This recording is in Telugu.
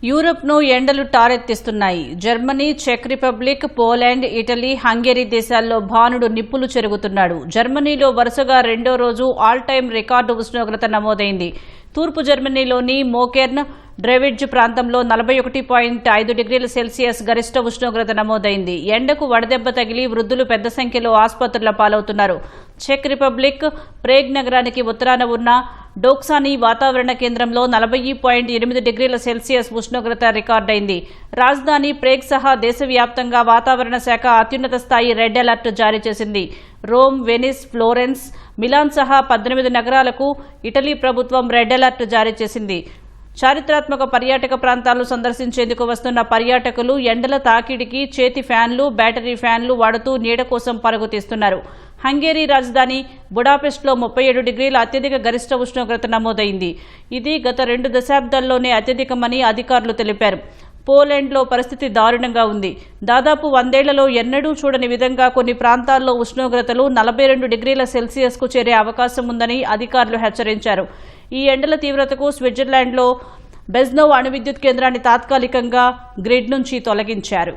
యూరప్ను ఎండలు టారెత్తిస్తున్నాయి. జర్మనీ, చెక్ రిపబ్లిక్, పోలాండ్, ఇటలీ, హంగేరీ దేశాల్లో భానుడు నిప్పులు చెరుగుతున్నాడు. జర్మనీలో వరుసగా రెండో రోజు ఆల్ టైమ్ రికార్డు ఉష్ణోగ్రత నమోదైంది. తూర్పు జర్మనీలోని మోకెర్న్, డ్రెవిడ్జ్ ప్రాంతంలో 41.5 డిగ్రీల సెల్సియస్ గరిష్ట ఉష్ణోగ్రత నమోదైంది. ఎండకు వడదెబ్బ తగిలి వృద్ధులు పెద్ద సంఖ్యలో ఆసుపత్రుల పాలవుతున్నారు. చెక్ రిపబ్లిక్ ప్రేగ్ నగరానికి ఉత్తరాన ఉన్న డోక్సానీ వాతావరణ కేంద్రంలో 40.8 డిగ్రీల సెల్సియస్ ఉష్ణోగ్రత రికార్డైంది. రాజధాని ప్రేగ్ సహా దేశవ్యాప్తంగా వాతావరణ శాఖ అత్యున్నత స్థాయి రెడ్ అలర్ట్ జారీ చేసింది. రోమ్, వెనిస్, ఫ్లోరెన్స్, మిలాన్ సహా 18 నగరాలకు ఇటలీ ప్రభుత్వం రెడ్ అలర్ట్ జారీ చేసింది. చారిత్రాత్మక పర్యాటక ప్రాంతాలు సందర్శించేందుకు వస్తున్న పర్యాటకులు ఎండల తాకిడికి చేతి ఫ్యాన్లు, బ్యాటరీ ఫ్యాన్లు వాడుతూ నీడ కోసం పరుగు తీస్తున్నారు. హంగేరీ రాజధాని బుడాపెస్ట్లో 37 డిగ్రీల అత్యధిక గరిష్ట ఉష్ణోగ్రత నమోదైంది. ఇది గత 2 దశాబ్దాల్లోనే అత్యధికమని అధికారులు తెలిపారు. పోలాండ్లో పరిస్థితి దారుణంగా ఉంది. దాదాపు 100 ఏళ్లలో ఎన్నడూ చూడని విధంగా కొన్ని ప్రాంతాల్లో ఉష్ణోగ్రతలు 42 డిగ్రీల సెల్సియస్కు చేరే అవకాశం ఉందని అధికారులు హెచ్చరించారు. ఈ ఎండల తీవ్రతకు స్విట్జర్లాండ్లో బెజ్నోవ్ అణు విద్యుత్ కేంద్రాన్ని తాత్కాలికంగా గ్రిడ్ నుంచి తొలగించారు.